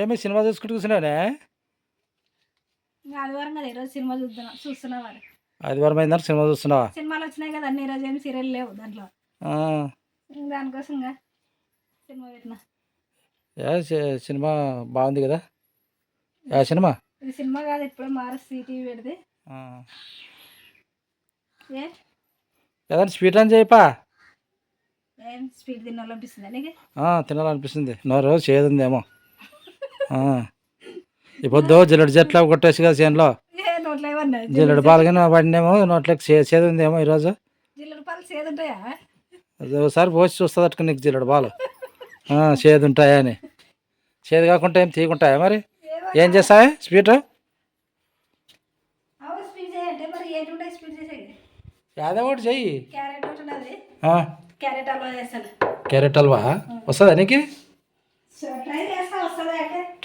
ఏమి సినిమా చూసుకుంటూ కూర్చున్నానే? ఆదివారం కదా ఈరోజు సినిమా చూస్తున్నా మరి. ఆదివారం అయిందని సినిమా చూస్తున్నావా? సినిమాలు వచ్చినాయి కదా అన్ని, ఈరోజు ఏమి సీరియల్ లేవు దాంట్లో. దానికోసం సినిమా పెట్టిన. సినిమా బాగుంది కదా? సినిమా ఇది సినిమా కాదు, ఇప్పుడు మారస్ సిటీవీ పెడితే. ఏదైనా స్వీట్ అని చెప్పా. ఏం స్వీట్ తినాలనిపిస్తుంది నీకు? తినాలనిపిస్తుంది. నోరు చేదుందేమో. ఇప్పుడు జిల్లెడు చెట్ల కొట్టేసి కదా చేనులో. నోట్లో ఏమన్నా జిల్లెడు పాలు కానీ పడినేమో నోట్లోకి చేదు ఉందేమో ఈరోజు. జిల్లెడు పాలు చేదు ఉంటాయా? ఒకసారి పోసి చూస్తుంది అట్టుకు నీకు జిల్లెడు పాలు చేదు ఉంటాయా అని. చేదు కాకుండా ఏం తీయకుంటాయా మరి? ఏం చేస్తావా స్వీట్? యాదో ఒకటి చెయ్యి. క్యారెట్ హల్వా వస్తుందా నీకు?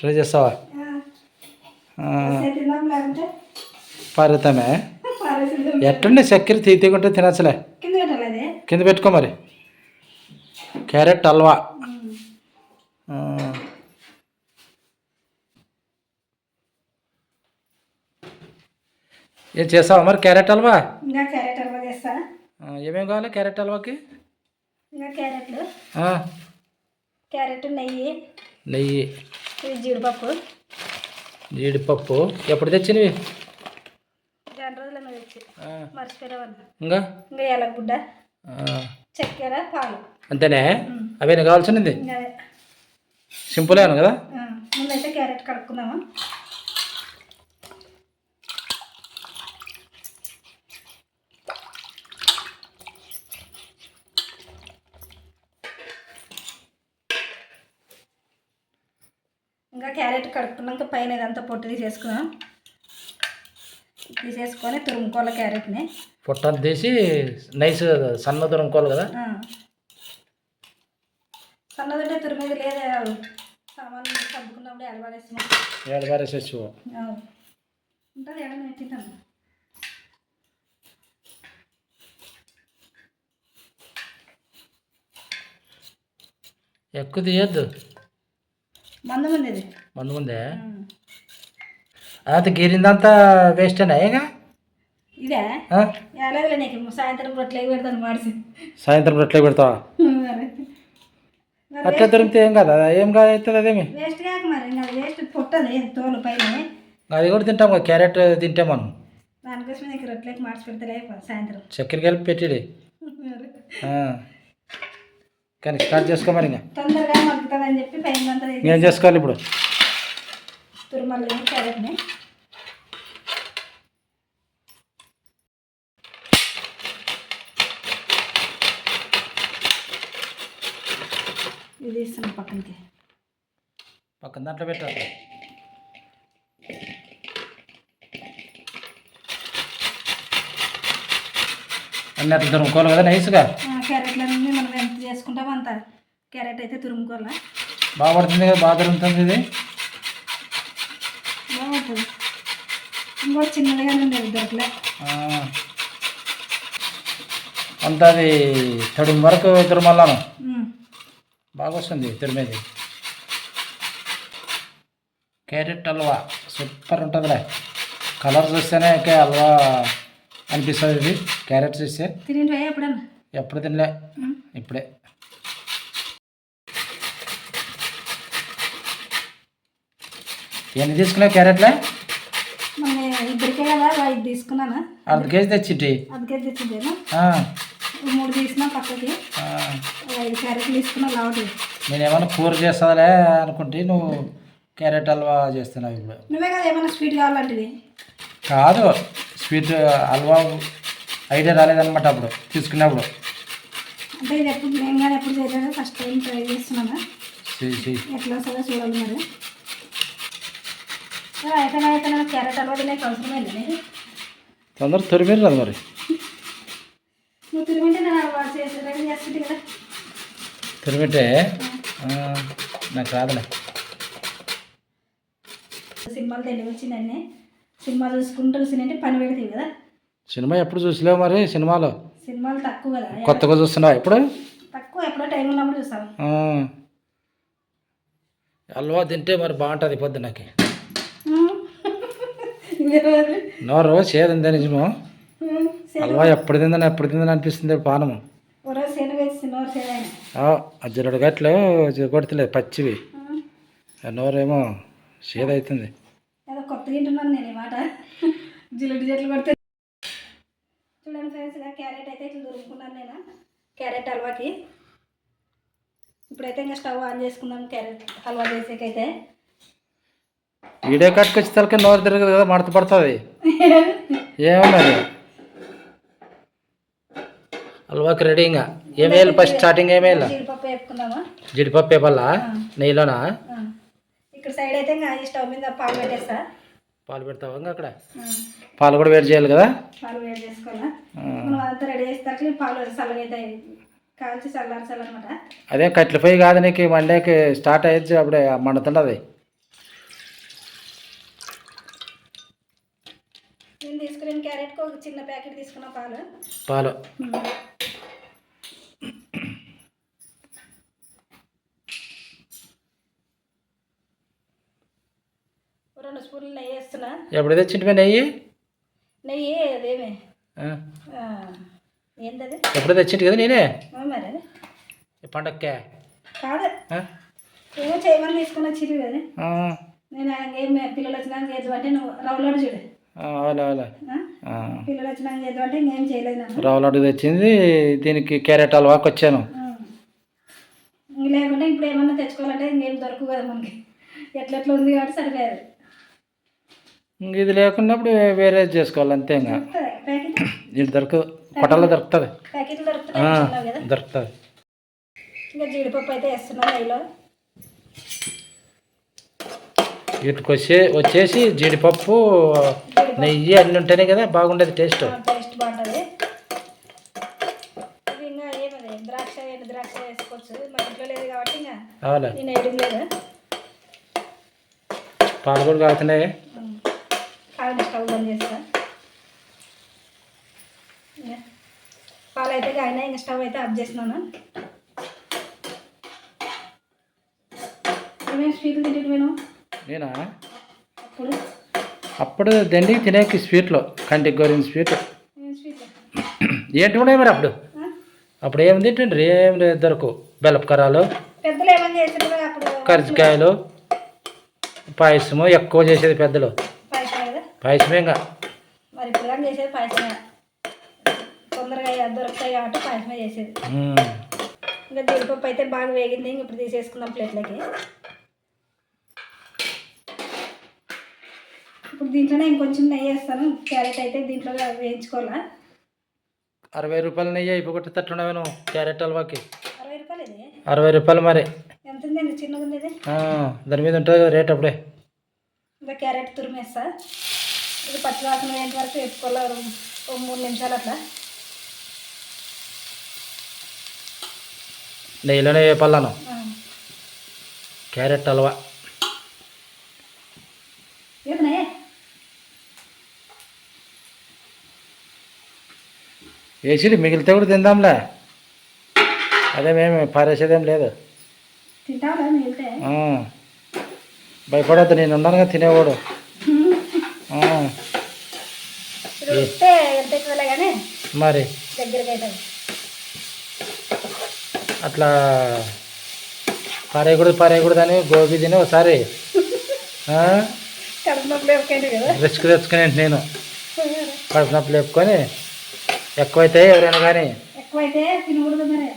ట్రై చేస్తావా? పారేతామే ఎట్టుండే చక్కెర తీయకుంటే తినచ్చలే. కింద పెట్టుకో మరి. క్యారెట్ హల్వా ఏం చేస్తావా మరి? క్యారెట్ హల్వా ఏమేమి కావాలి క్యారెట్ హల్వాకి? క్యారెట్, నెయ్యి, జీడిపప్పు ఎప్పుడు తెచ్చినవి? ఇంకా ఏలగుడ్డ, చక్కెర, పాలు అంతేనే? అవేనా కావాల్సింది? సింపుల్ ఏను కదా? ముందైతే క్యారెట్ కడుక్కుందామా. ఇంకా క్యారెట్ కడుక్కున్నాక పైన ఇదంతా పొట్టు తీసేసుకొని తురుముకోవాలి. క్యారెట్ని పొట్టను తీసి నైస్ సన్న తురుముకోవాలి కదా? సన్నదంటే తురిమేది లేదా, సామాన్లు సర్దుకున్నప్పుడు ఏడబారేసేసి ఉంటుంది. ఏడని తింటాను. ఎక్కువ తీయద్దు, మందు ముందే. అంత గీరిందంతా వేస్టేనా? ఏగా ఇదే ఏలేదులే నీకు. సాయంత్రం రొట్టెలు పెడతాను మాడిసి. సాయంత్రం రొట్టెలు పెడతావా? అట్లా దొరికితే ఏం కదా? ఏం కాదు అవుతుంది అదేమి వేస్ట్ కాక మరి. ఇంకా వేస్ట్ పుట్టది తోలు పైన. అది కూడా తింటాం కదా, క్యారెట్ తింటే మనం. దానికోసం నీకు రొట్టెలకి మార్చి పెడతలే సాయంత్రం. చక్కెర కలిపి పెట్టిడి. కానీ స్టార్ట్ చేసుకో మరి. ఇంకా తొందరగా మగ్గుతుందని చెప్పి పైన అంతా ఏం చేసుకోవాలి ఇప్పుడు? తురుమల్లి క్యారెట్ని ఇది ఇస్తాను పక్కన దాంట్లో పెట్టాలి. అన్నీ అట్లా తురుముకోవాలి కదా నైస్గా. క్యారెట్లన్నీ మనం ఎంత చేసుకుంటామో అంత క్యారెట్ అయితే తురుముకోవాలా. బాగా పడుతుంది కదా? బాగా తురుముతుంది ఇది. బాగుంటుంది. ఇంకోటి చిన్నదిగా ఉండేది దొరకలే. అంత అది తడిం వరకు తురుమల్లాను బాగా వస్తుంది తురిమేది. క్యారెట్ హల్వా సూపర్ ఉంటుందిలే. కలర్ చూస్తేనే హల్వా అనిపిస్తుంది. ఇది క్యారెట్ చూస్తే తినేటివా ఎప్పుడన్నా? ఎప్పుడు తినలే, ఇప్పుడే. ఎన్ని తీసుకున్నావు క్యారెట్లే? ఇద్దరికే కదా, 5 తీసుకున్నాను. అర్ధ కేజీ తెచ్చింటి. అర్ధ కేజీ తెచ్చిందేనా? 3 తీసినా పక్కకి. 5 క్యారెట్లు తీసుకున్నా లావుటి. నేను ఏమైనా కూర చేస్తుందిలే అనుకుంటే నువ్వు క్యారెట్ హల్వా చేస్తున్నావు ఇప్పుడు. నువ్వే కదా ఏమైనా స్వీట్ కావాలంటివి. కాదు, స్వీట్ హల్వా ఐడియా రాలేదన్నమాట అప్పుడు తీసుకున్నప్పుడు. అంటే ఇది ఎప్పుడు నేను కానీ ఎప్పుడు చేయలేదు, ఫస్ట్ టైం ట్రై చేస్తున్నాను. ఎట్లా వస్తుందో చూడాలి మరి. అయితే క్యారెట్ హల్వా తినేకి అవసరమైంది నేను. తొందర తురిమేరు కదా మరి. నువ్వు తురిమింటే నేను చేసి రెడీ చేస్తుంటే కదా. తురిమింటే నాకు రాదులే. సినిమాలు తెలివి వచ్చిందండి. సినిమా చూసుకుంటూ చూసినంటే పని పెడతాయి కదా. సినిమా ఎప్పుడు చూసలేవు మరి? సినిమాలు తక్కువ కదా. కొత్తగా చూస్తున్నావా ఇప్పుడు? తక్కువ, ఎప్పుడో టైం ఉన్నప్పుడు చూస్తాను. హల్వా తింటే మరి బాగుంటుంది పొద్దున్నకి. ఉమ్. ఇదేమది? నోరు చేదుందే నిజము. హల్వా ఎప్పుడు తిందని అనిపిస్తుంది పానము. ఒకరోజు శనగ వేసి నోరు సేదైనా. అజ్జరుడు గట్లు కొడుతులేదు పచ్చివి, నోరేమో చేదవుతుంది. ఏదో కొత్త తింటున్నాను నేను ఈ మాట. జిల్లు కొడితే చూడండి ఫ్రెండ్స్, ఇలా క్యారెట్ అయితే ఇట్లా దొరుకుతున్నాను నేను క్యారెట్ హల్వాకి. ఇప్పుడైతే ఇంకా స్టవ్ ఆన్ చేసుకుందాం క్యారెట్ హల్వా చేసేకైతే. వీడియో కట్టుకొచ్చి తలకి నోరు తిరగదు కదా, మడత పడుతుంది. ఏమన్నది హల్వాకి రెడీ. ఇంకా ఏమేయాలి ఫస్ట్ స్టార్టింగ్ ఏమేయాలి? జీడిపప్పు వేసుకుందామా? జీడిపప్పు వేపల్లా నెయ్యిలోనా? ఇక్కడ సైడ్ అయితే ఇంకా ఈ స్టవ్ మీద పాలు పెట్టేస్తా. పాలు పెడతావా? ఇంకా అక్కడ పాలు కూడా వేడి చేయాలి కదా. పాలు వేడి చేసుకోవాలా. మనం అంతా రెడీ చేసేసరికి పాలు చల్లగా అవుతాయి, కాల్చి చల్లారనమాట. అదే కట్ల పొయ్యి కాదు నీకు, మండేకి స్టార్ట్ అయ్యొచ్చు అప్పుడే మండుతుండదు. నేను తీసుకున్న క్యారెట్కి ఒక చిన్న ప్యాకెట్ తీసుకున్న పాలు. 2 స్పూన్లు నెయ్యి వేస్తున్నా. ఎప్పుడు తెచ్చింటివే నెయ్యి? నెయ్యి అదేమే ఏంటది ఎప్పుడు తెచ్చింటి కదా నేనే మరి పండక్కే కాదు, ఏమో చేయమని తీసుకుని వచ్చింది కదా. నేను ఏం పిల్లలు వచ్చినాక చేద్దాం అంటే నువ్వు రవ్వలాడు చూడు. పిల్లలు వచ్చినాక చేద్దాం అంటే ఇంకేం చేయలేదు. రవ్వలాడు తెచ్చింది, దీనికి క్యారెట్ హల్వాకి వచ్చాను. లేకుంటే ఇప్పుడు ఏమన్నా తెచ్చుకోవాలంటే ఇంకేం దొరకవు కదా మనకి, ఎట్లెట్లా ఉంది కాబట్టి సరిపోయారు. ఇంక ఇది లేకున్నప్పుడు వేరే చేసుకోవాలి అంతే. ఇంకా ఇది దొరకదు, కొట్టల్లో దొరుకుతుంది, ప్యాకెట్లు దొరుకుతాయి. దొరుకుతుంది. ఇంకా జీడిపప్పు అయితే వేస్తున్నాను నెయ్యిలో. వీటికి వచ్చేసి జీడిపప్పు నెయ్యి అన్నీ ఉంటేనే కదా బాగుండేది టేస్ట్. టేస్ట్ బాగుంటుంది. ఇది ఇంకా ఏమది ద్రాక్ష వేసుకోవచ్చు, మా ఇంట్లో లేదు కాబట్టి ఇంకా నేను వేయడం లేదు. పాలు కూడా కాగుతున్నాయి. స్టవ్ బంద్ చేస్తా. పాలు అయితే కాగినా ఇంకా స్టవ్ అయితే ఆఫ్ చేస్తున్నాను. ఏమేమి స్వీట్లు తింటే నేనా అప్పుడు అప్పుడు దండికి తినేకి స్వీట్లో కంటికి గోరిన స్వీట్ ఏంటి ఉన్నాయి మరి. అప్పుడు ఏమి తింటుండ్రి? ఏం లేదు, దొరకు బెల్లపు కరాలు, పెద్దలు ఏమని చేసారు అప్పుడు, కరిజికాయలు, పాయసము ఎక్కువ చేసేది పెద్దలు. పాయసమే ఇంకా మరి ఇప్పుడు కానీ చేసేది పాయసమే, తొందరగా దొరుకుతాయి కాబట్టి పాయసమే చేసేది. ఇంకా జీడిపప్పు అయితే బాగా వేగింది, ఇంక ఇప్పుడు తీసేసుకుందాం ప్లేట్లకి. ఇప్పుడు దీంట్లోనే ఇంకొంచెం నెయ్యి వేస్తాను. క్యారెట్ అయితే దీంట్లో వేయించుకోవాలా. 60 రూపాయల నెయ్యి అయిపోగొట్టేటట్టున్నావు నువ్వు క్యారెట్ హల్వాకి. 60 రూపాయలు ఇది? 60 రూపాయలు మరి. ఎంత ఉంది? చిన్నగా ఉంది ఇది. దాని మీద ఉంటుంది కదా రేట్ అప్పుడే. ఇంకా క్యారెట్ తురిమేస్తా. ఇది పచ్చివాసన అయ్యేంత వరకు వేసుకోవాలి, 3 నిమిషాలు అట్లా. నెయ్యిలోనే వేపాలను క్యారెట్ హల్వా. ఏమన్నా వేసి మిగిలితే కూడా తిందాంలే, అదేమేమి పారేసేదేం లేదు. తింటావా మిగిలితే? భయపడద్దు, నేను ఉన్నానుగా తినేవాడు. మరి అట్లా పారేయకూడదు అని గోబీ తిని ఒకసారి రిస్క్ తెచ్చుకుని నేను కడుపు నొప్పి లేపుకొని ఎక్కువైతే ఎవరైనా కానీ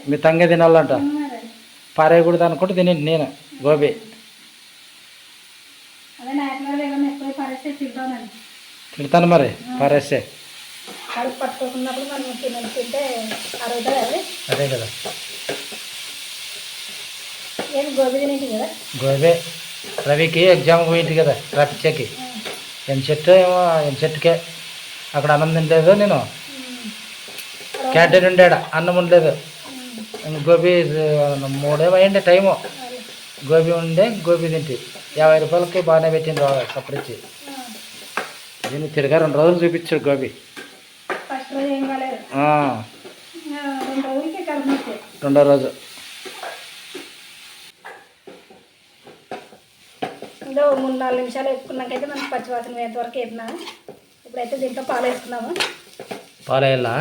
మీ తంగే తినాలంట, పారేయకూడదు అనుకుంటే తిని నేను గోబీ. తిడతాను మరి పారేస్తే. అదే కదా గోబీ. రవికి ఎగ్జామ్ పోయింది కదా రాపిచ్చాకి, ఎంసెట్కే అక్కడ అన్నం తినలేదు నేను. క్యాంటీన్ ఉండేడ అన్నం ఉండలేదు. గోబీ 3 అయ్యిండే టైము. గోబీ ఉండే గోబీ తింటి 50 రూపాయలకి బాగానే పెట్టింది సపరించి. దీన్ని తిరిగా 2 రోజులు చూపించాడు గోబీ. రెండో రోజు ఇంకా 3-4 నిమిషాలు వేపుకున్నాకైతే మనకి పచ్చివాసన వేంత వరకు వేపినా. ఇప్పుడైతే దీంట్లో పాలు వేసుకున్నాము. పాలు వేయాలా?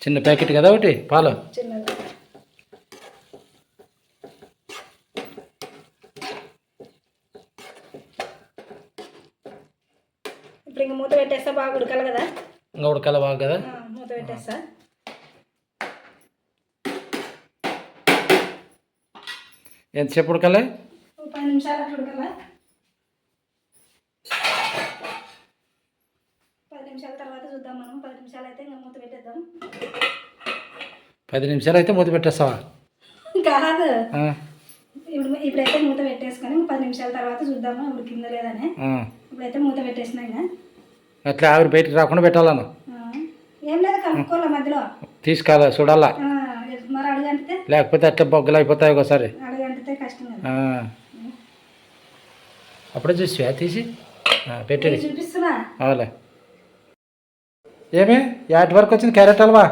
చిన్న ప్యాకెట్ కదా ఒకటి పాలు? చిన్నది. ఇప్పుడు ఇంక మూత పెట్టేస్తా, బాగా ఉడకాలి కదా. ఇంకా ఉడకాలి బాగా కదా. మూత పెట్టేస్తా. ఎంతసేపు ఉడకాలి? 10 నిమిషాలు అట్లా ఉడకాలా. 10 నిమిషాల తర్వాత చూద్దాం మనం. 10 నిమిషాలు అయితే ఇంకా మూత పెట్టేద్దాం. 10 నిమిషాలు అయితే మూత పెట్టేస్తావా? కాదు, ఇప్పుడైతే మూత పెట్టేసుకొని 10 నిమిషాల తర్వాత చూద్దాము ఉడికిందో లేదని. ఇప్పుడైతే మూత పెట్టేసినా. ఇంకా అట్లా ఆవిరి బయటకు రాకుండా పెట్టాలను. ఏం లేదు, కలుపుకోవాలా మధ్యలో. తీసుకోవాలా, చూడాలా. మరి అడుగంటితే లేకపోతే అట్లా బొగ్గలు అయిపోతాయి ఒకసారి. అడుగంటితే కష్టం కదా. అప్పుడే చూసి తీసి పెట్టి చూపిస్తున్నా. అవులే. ఏమి యాటి వరకు వచ్చింది క్యారెట్ హల్వా?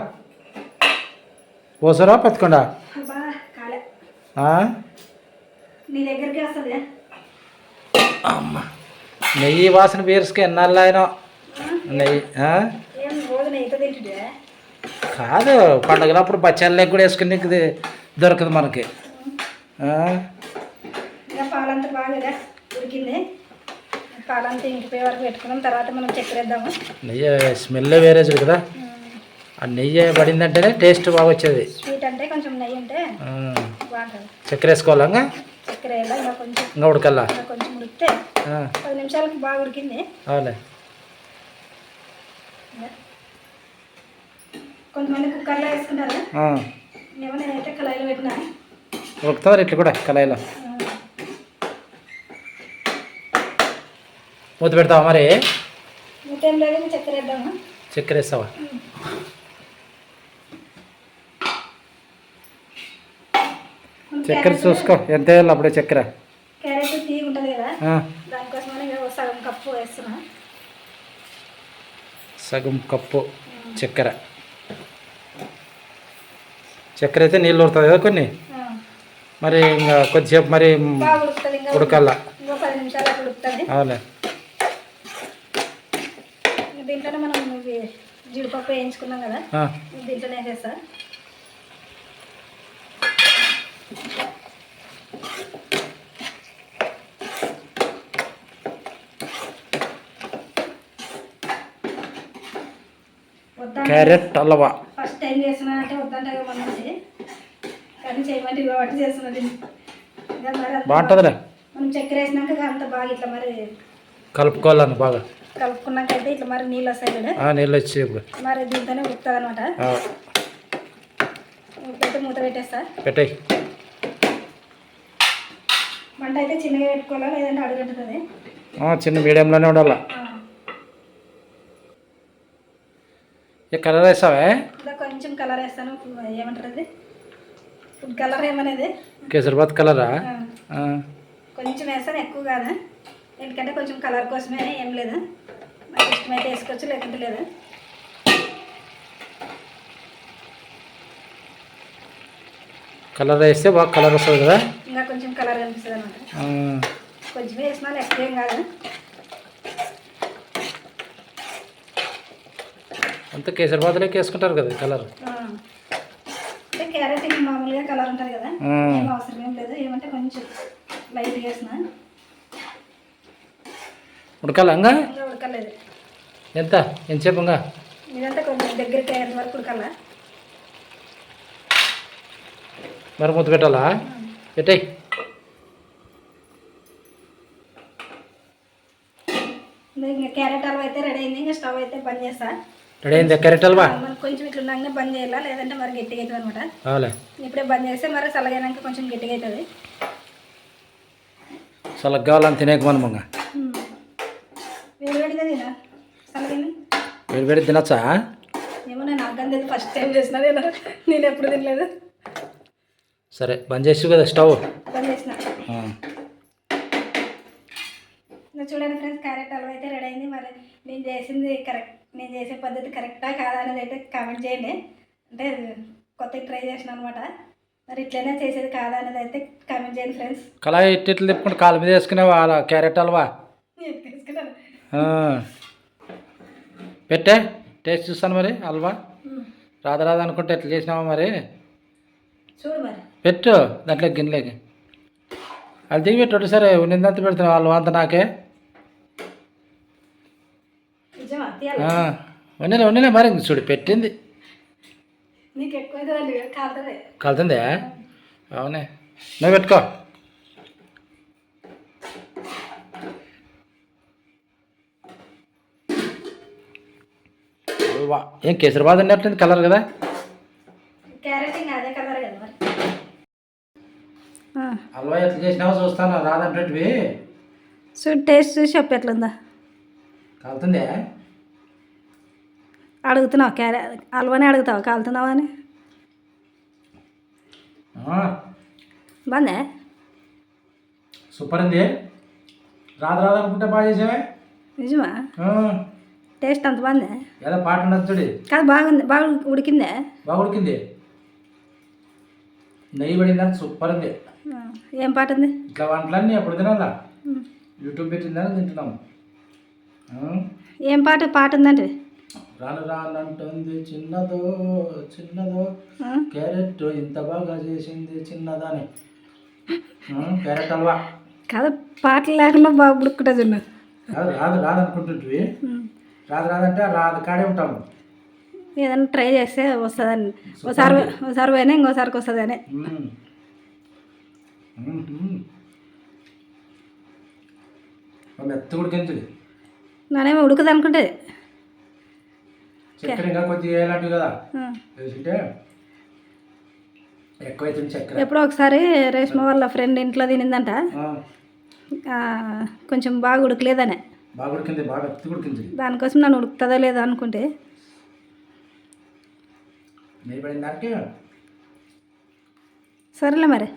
పోసరా పత్తుకుండా? కాలే, నీ దగ్గరికి వస్తుంది. అమ్మ, నెయ్యి వాసన బీర్స్కి ఎన్నాళ్ళు ఆయన నెయ్యి. రోజు నెయ్యితో తింటుండే. కాదు, పండుగలప్పుడు బచ్చాలు కూడా వేసుకుని దొరకదు మనకి. ఇంకా పాలంతా బాగా ఉడికింది. పాలంతా ఇంకిపోయే వరకు పెట్టుకున్నాం. తర్వాత మనం చక్కెర వేద్దాము. నెయ్యి స్మెల్ వేరే కదా. ఆ నెయ్యి పడిందంటేనే టేస్ట్ బాగా వచ్చేది. స్వీట్ అంటే కొంచెం నెయ్యి ఉంటే బాగుంటుంది. చక్కెర వేసుకోవాలా? చక్కెర వేయాలా. ఇంకా కొంచెం ఇంకా ఉడకల్లా. కొంచెం ఉడికితే 10 నిమిషాలకి బాగా ఉడికింది. అవులే. కొంతమంది కుక్కర్లో వేసుకుంటారు. ఏమో నేనైతే కళాయిలో పెట్టినా. ఉడుకుతారు ఇట్లా కూడా కళాయిలో. మూత పెడతావా మరి? మూత ఏం లేదు, చక్కెర వేద్దాము. చక్కెర వేస్తావా? చక్కెర చూసుకో ఎంత వేయాలి అప్పుడే చక్కెర. క్యారెట్ తీగ ఉంటుంది కదా, దానికోసమని సగం కప్పు వేస్తున్నా. సగం కప్పు చక్కెర. చక్కెర అయితే నీళ్ళు ఉడుతుంది కదా కొన్ని. మరి ఇంకా కొద్దిసేపు మరి ఉడకాల. 10 నిమిషాలు అట్లా ఉడుకుతుంది. అవులే. దీంట్లోనే మనం జీడిపప్పు వేయించుకున్నాం కదా, దీంట్లోనే వేసేస్తా. క్యారెట్ హల్వా ఫస్ట్ టైం చేస్తున్నా అంటే వద్దంటే మంచి, కానీ చేయమంటే కాబట్టి చేస్తున్నది. బాగుంటుందిలే. మనం చక్కెర వేసినాక అంత బాగా ఇట్లా మరి కలుపుకోవాలని బాగా కలుపుకున్నాకైతే ఇట్లా మరి నీళ్ళు వస్తాయి కదా. నీళ్ళు వచ్చి మరి దీంతోనే ఉడుకుతుంది అనమాట. ఉడికైతే మూత పెట్టేస్తా. పెట్టాయి. మంట అయితే చిన్నగా పెట్టుకోవాలా, లేదంటే అడుగంటుతుంది. చిన్న మీడియంలోనే ఉండాలా. కలర్ వేస్తావే? కొంచెం కలర్ వేస్తాను. ఏమంటారు అది, ఫుడ్ కలర్ ఏమనేది, కేసరిబాత్ కలరా? కొంచెం వేస్తాను, ఎక్కువ కాదు. ఎందుకంటే కొంచెం కలర్ కోసమే, ఏం లేదు. నాకు ఇష్టమైతే వేసుకోవచ్చు, లేకుంటే లేదు. కలర్ వేస్తే బాగా కలర్ వస్తుంది కదా. ఇంకా కొంచెం కలర్ కనిపిస్తుంది అనమాట. కొంచెం వేసినా ఎక్కువ ఏం కాదు. అంతా కేసరిబాత్లోకి వేసుకుంటారు కదా కలర్. అంటే క్యారెట్ మామూలుగా కలర్ ఉంటుంది కదా, ఏం అవసరం ఏం లేదు. ఏమంటే కొంచెం లైట్ వేసిన. ఉడకాలా? ఇంకా ఉడకలేదు. ఎంతసేపు? ఇంకా ఇదంతా కొంచెం దగ్గరికి అయ్యేంత వరకు ఉడకాలా. మరి మూత పెట్టాలా? పెట్టాయి. ఇంకా క్యారెట్ హల్వా అయితే రెడీ అయింది. ఇంకా స్టవ్ అయితే బంద్ చేస్తా. రెడీ అయింది క్యారెట్ హల్వా. కొంచెం ఇట్లా ఉన్నాగానే బంద్ చేయాలా, లేదంటే మరి గట్టిగా అవుతుంది అనమాట. అవులే. ఇప్పుడే బంద్ చేస్తే మరి చల్లగైనాక కొంచెం గట్టిగా అవుతుంది. చల్లగా కావాలని తినేక మనమంగా వేడి వేడిగా తినా. చల్లగైనా వేడి వేడి తినచ్చా? ఏమో నేను అగ్గంది ఫస్ట్ టైం చేసిన, నేను ఎప్పుడు తినలేదు. సరే బంద్ చేసి కదా స్టవ్ బంద్ చేసిన. చూడండి ఫ్రెండ్స్, క్యారెట్ హల్వా అయితే రెడీ అయింది. మరి నేను చేసింది కరెక్ట్, నేను చేసే పద్ధతి కరెక్టా కాదా అనేది అయితే కామెంట్ చేయండి. అంటే కొత్తగా ట్రై చేసిన అనమాట. మరి ఇట్లనే చేసేది కాదా అనేది అయితే కామెంట్ చేయండి ఫ్రెండ్స్. కళాయి ఇట్లు తిప్పుకుంటే కాలు మీద వేసుకునేవా అలా క్యారెట్ హల్వా తీసుకున్నాను. పెట్టే టేస్ట్ చూస్తాను మరి హల్వా రాదు అనుకుంటే ఎట్లా చేసినావా మరి చూడు మరి పెట్టు దాంట్లో గిన్నెలోకి అది దిగి పెట్టు సరే నిందంత పెడుతున్నావు హల్వా అంతా నాకే నిజమా తీయాలి. వండిలే మరి చూడు పెట్టింది నీకు ఎక్కువ అవుతుందండి కాలుతుంది. కలుతుందే అవునే నువ్వు పెట్టుకో హల్వా ఏం కేసరిబాద్ అన్నట్టుంది కలర్ కదా క్యారెట్ ఇంకా అదే కలర్ కదా మరి. హల్వా ఎట్లా చేసినావో చూస్తాను రాదంటే చూడు టేస్ట్ చూసి చెప్పు ఎట్లుందా. కలుతుందే అడుగుతున్నావు క్యారెట్ హల్వానే అడుగుతావు కాలుతున్నావా అని. బాగుందా? సూపర్ ఉంది రాదనుకుంటే బాగా చేసావే నిజమా? టేస్ట్ అంత బాగుందా? ఏదో పాట ఉండదు చూడు కాదు బాగుంది, బాగా ఉడికిందే. బాగా ఉడికింది నెయ్యి పడిందని సూపర్ ఉంది. ఏం పాట ఉంది? ఇట్లా వంటలన్నీ ఎప్పుడు తినాలా యూట్యూబ్ పెట్టిందని తింటున్నాము. ఏం పాట ఉందంటే రానంటుంది చిన్నదో చిన్నదో క్యారెట్ ఇంత బాగా చేసింది చిన్నదని క్యారెట్ హల్వా కాదు పాటలు లేకుండా బాగా ఉడుక్కుంటా చూడు. రాదనుకుంటుంటివి రాదంటే రాదు కాడే ఉంటాము. ఏదైనా ట్రై చేస్తే వస్తుందని ఒకసారి పోయినా ఇంకోసారికి వస్తుందని. మెత్త ఉడికించుడు నానేమో ఉడకదు అనుకుంటే చక్కెర ఇంకా కొంచెం వేయాలంటే కదా వేసింటే ఎక్కువైతుంది చక్కెర. ఎప్పుడో ఒకసారి రేష్మ వాళ్ళ ఫ్రెండ్ ఇంట్లో తినిందంట, కొంచెం బాగా ఉడకలేదనే. బాగా ఉడికింది బాగా మెత్త ఉడికింది. దానికోసం నన్ను ఉడుకుతుందో లేదో అనుకుంటే నెయ్యి పడిన దానికి సరేలే మరి.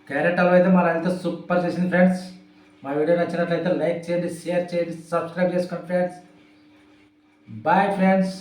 క్యారెట్ హల్వా అయితే మా రైతుతో సూపర్ చేసింది ఫ్రెండ్స్. మా వీడియో నచ్చినట్లయితే లైక్ చేయండి, షేర్ చేయండి, సబ్స్క్రైబ్ చేసుకోండి ఫ్రెండ్స్. Bye friends.